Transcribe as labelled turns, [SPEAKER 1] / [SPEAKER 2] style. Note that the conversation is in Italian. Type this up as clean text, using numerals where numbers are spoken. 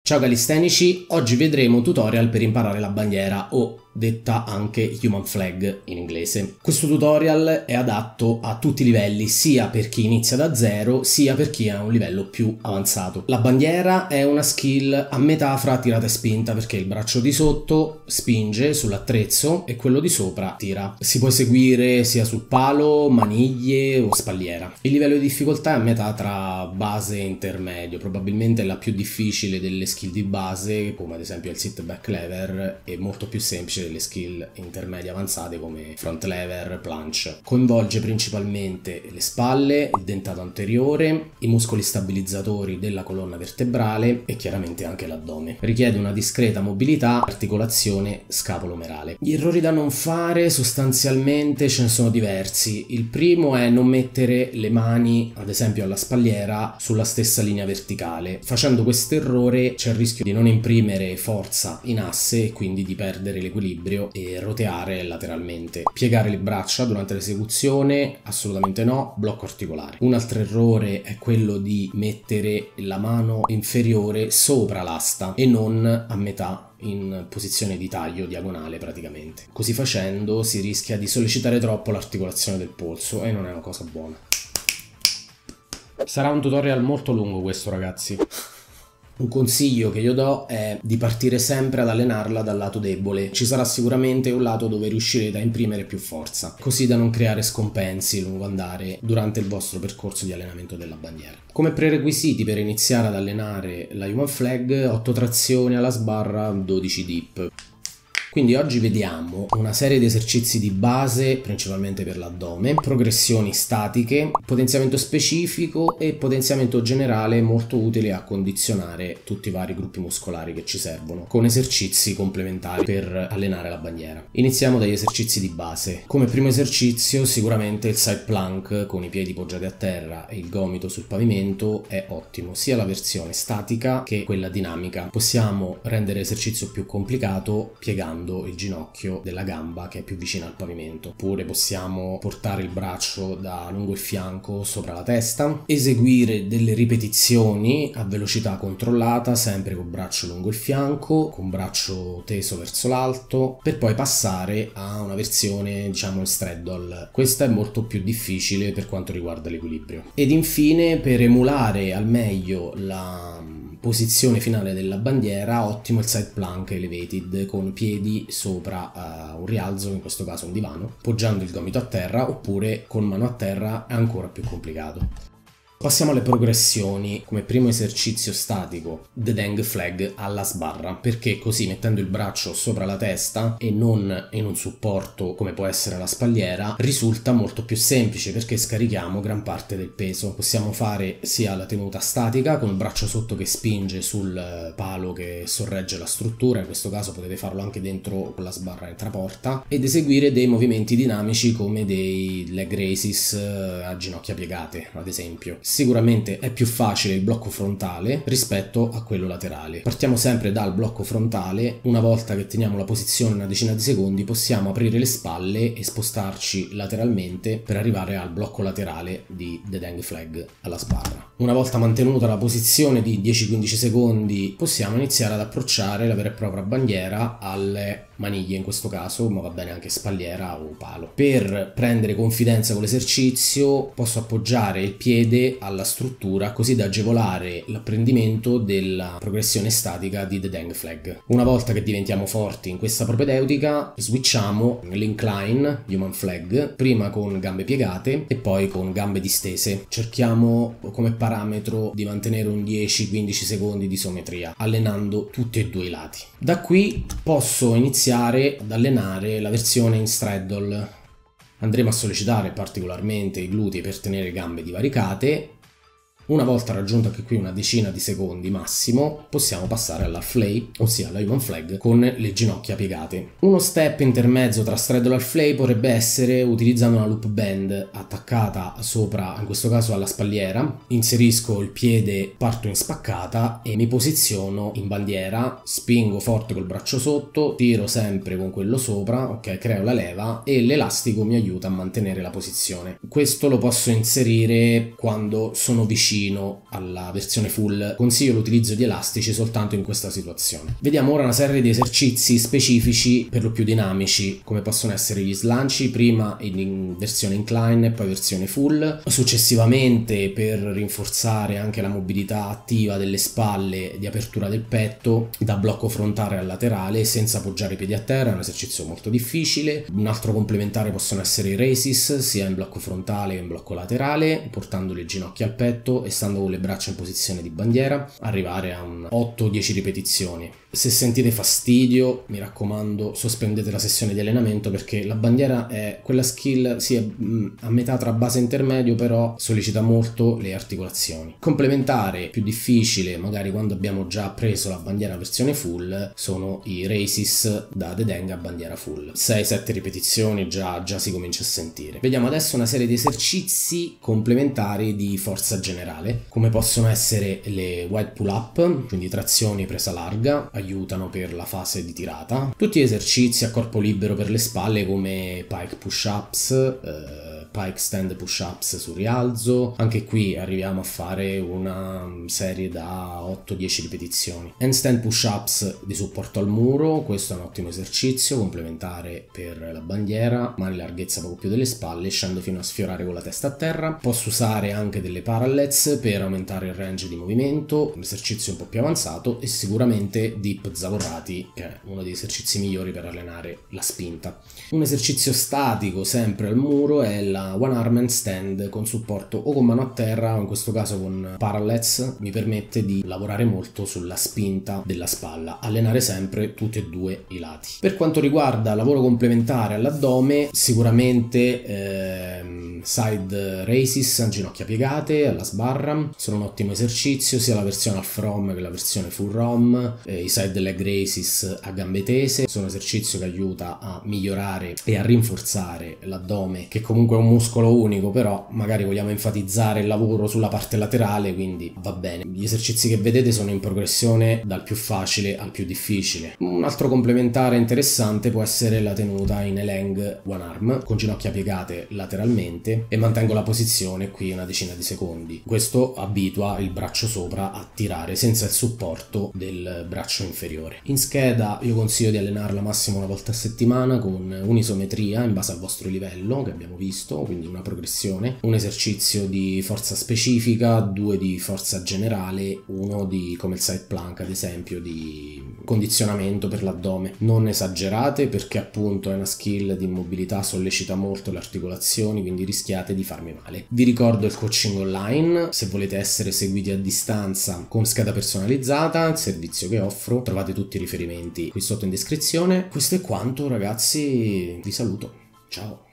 [SPEAKER 1] Ciao calistenici, oggi vedremo un tutorial per imparare la bandiera o detta anche Human Flag in inglese. Questo tutorial è adatto a tutti i livelli, sia per chi inizia da zero sia per chi ha un livello più avanzato. La bandiera è una skill a metà fra tirata e spinta perché il braccio di sotto spinge sull'attrezzo e quello di sopra tira. Si può eseguire sia sul palo, maniglie o spalliera. Il livello di difficoltà è a metà tra base e intermedio, probabilmente la più difficile delle skill di base come ad esempio il sit back lever e molto più semplice delle skill intermedie avanzate come front lever, planche. Coinvolge principalmente le spalle, il dentato anteriore, i muscoli stabilizzatori della colonna vertebrale e chiaramente anche l'addome. Richiede una discreta mobilità, articolazione scapolo-omerale. Gli errori da non fare sostanzialmente ce ne sono diversi. Il primo è non mettere le mani, ad esempio alla spalliera, sulla stessa linea verticale. Facendo questo errore c'è il rischio di non imprimere forza in asse e quindi di perdere l'equilibrio e roteare lateralmente. Piegare le braccia durante l'esecuzione? Assolutamente no, blocco articolare. Un altro errore è quello di mettere la mano inferiore sopra l'asta e non a metà in posizione di taglio diagonale praticamente. Così facendo si rischia di sollecitare troppo l'articolazione del polso e non è una cosa buona. Sarà un tutorial molto lungo questo, ragazzi. Un consiglio che io do è di partire sempre ad allenarla dal lato debole. Ci sarà sicuramente un lato dove riuscirete a imprimere più forza, così da non creare scompensi lungo andare durante il vostro percorso di allenamento della bandiera. Come prerequisiti per iniziare ad allenare la Human Flag: 8 trazioni alla sbarra, 12 dip. Quindi oggi vediamo una serie di esercizi di base, principalmente per l'addome, progressioni statiche, potenziamento specifico e potenziamento generale molto utile a condizionare tutti i vari gruppi muscolari che ci servono, con esercizi complementari per allenare la bandiera. Iniziamo dagli esercizi di base. Come primo esercizio sicuramente il side plank con i piedi poggiati a terra e il gomito sul pavimento è ottimo, sia la versione statica che quella dinamica. Possiamo rendere l'esercizio più complicato piegando il ginocchio della gamba che è più vicina al pavimento, oppure possiamo portare il braccio da lungo il fianco sopra la testa, eseguire delle ripetizioni a velocità controllata sempre col braccio lungo il fianco, con braccio teso verso l'alto, per poi passare a una versione diciamo in straddle. Questa è molto più difficile per quanto riguarda l'equilibrio. Ed infine, per emulare al meglio la posizione finale della bandiera, ottimo il side plank elevated con piedi sopra un rialzo, in questo caso un divano, poggiando il gomito a terra, oppure con mano a terra è ancora più complicato. Passiamo alle progressioni. Come primo esercizio statico, The Dang Flag alla sbarra, perché così mettendo il braccio sopra la testa e non in un supporto come può essere la spalliera risulta molto più semplice perché scarichiamo gran parte del peso. Possiamo fare sia la tenuta statica con il braccio sotto che spinge sul palo che sorregge la struttura, in questo caso potete farlo anche dentro con la sbarra in traporta, ed eseguire dei movimenti dinamici come dei leg raises a ginocchia piegate ad esempio. Sicuramente è più facile il blocco frontale rispetto a quello laterale. Partiamo sempre dal blocco frontale. Una volta che teniamo la posizione una decina di secondi possiamo aprire le spalle e spostarci lateralmente per arrivare al blocco laterale di The Dang Flag alla sbarra. Una volta mantenuta la posizione di 10-15 secondi possiamo iniziare ad approcciare la vera e propria bandiera alle maniglie in questo caso, ma va bene anche spalliera o palo. Per prendere confidenza con l'esercizio posso appoggiare il piede alla struttura così da agevolare l'apprendimento della progressione statica di The Dang Flag. Una volta che diventiamo forti in questa propedeutica switchiamo l'incline Human Flag, prima con gambe piegate e poi con gambe distese. Cerchiamo come parametro di mantenere un 10-15 secondi di isometria allenando tutti e due i lati. Da qui posso iniziare ad allenare la versione in straddle. Andremo a sollecitare particolarmente i glutei per tenere gambe divaricate. Una volta raggiunto anche qui una decina di secondi massimo, possiamo passare alla flay, ossia alla Human Flag, con le ginocchia piegate. Uno step intermezzo tra straddle e flay potrebbe essere utilizzando una loop band attaccata sopra, in questo caso alla spalliera. Inserisco il piede, parto in spaccata e mi posiziono in bandiera, spingo forte col braccio sotto, tiro sempre con quello sopra, ok, creo la leva e l'elastico mi aiuta a mantenere la posizione. Questo lo posso inserire quando sono vicino vicino alla versione full. Consiglio l'utilizzo di elastici soltanto in questa situazione. Vediamo ora una serie di esercizi specifici per lo più dinamici, come possono essere gli slanci, prima in versione incline e poi versione full. Successivamente, per rinforzare anche la mobilità attiva delle spalle, di apertura del petto da blocco frontale al laterale senza appoggiare i piedi a terra, è un esercizio molto difficile. Un altro complementare possono essere i raises, sia in blocco frontale che in blocco laterale, portando le ginocchia al petto e stando con le braccia in posizione di bandiera, arrivare a un 8-10 ripetizioni. Se sentite fastidio, mi raccomando, sospendete la sessione di allenamento, perché la bandiera è quella skill, sì, è a metà tra base e intermedio, però sollecita molto le articolazioni. Complementare più difficile, magari quando abbiamo già preso la bandiera versione full, sono i raises da dedenga a bandiera full. 6-7 ripetizioni già si comincia a sentire. Vediamo adesso una serie di esercizi complementari di forza generale, come possono essere le wide pull up, quindi trazioni presa larga, aiutano per la fase di tirata. Tutti gli esercizi a corpo libero per le spalle, come pike push-ups, pike stand push-ups su rialzo. Anche qui arriviamo a fare una serie da 8-10 ripetizioni. Handstand push-ups di supporto al muro, questo è un ottimo esercizio complementare per la bandiera, mani larghezza poco più delle spalle, scendo fino a sfiorare con la testa a terra. Posso usare anche delle parallels per aumentare il range di movimento, un esercizio un po' più avanzato, e sicuramente dip zavorrati, che è uno degli esercizi migliori per allenare la spinta. Un esercizio statico sempre al muro è la one arm handstand con supporto o con mano a terra o in questo caso con parallels. Mi permette di lavorare molto sulla spinta della spalla, allenare sempre tutti e due i lati. Per quanto riguarda lavoro complementare all'addome, sicuramente side raises a ginocchia piegate alla sbarra sono un ottimo esercizio, sia la versione half rom che la versione full rom. I side leg raises a gambe tese sono un esercizio che aiuta a migliorare e a rinforzare l'addome, che comunque è un muscolo unico, però magari vogliamo enfatizzare il lavoro sulla parte laterale, quindi va bene. Gli esercizi che vedete sono in progressione dal più facile al più difficile. Un altro complementare interessante può essere la tenuta in elang one arm con ginocchia piegate lateralmente, e mantengo la posizione qui una decina di secondi. Questo abitua il braccio sopra a tirare senza il supporto del braccio inferiore. In scheda io consiglio di allenarla massimo una volta a settimana con un'isometria in base al vostro livello che abbiamo visto, quindi una progressione, un esercizio di forza specifica, 2 di forza generale, 1 di, come il side plank ad esempio, di condizionamento per l'addome. Non esagerate, perché appunto è una skill di mobilità, sollecita molto le articolazioni, quindi rischiate di farmi male. Vi ricordo il coaching online, se volete essere seguiti a distanza con scheda personalizzata, il servizio che offro, trovate tutti i riferimenti qui sotto in descrizione. Questo è quanto ragazzi, vi saluto, ciao!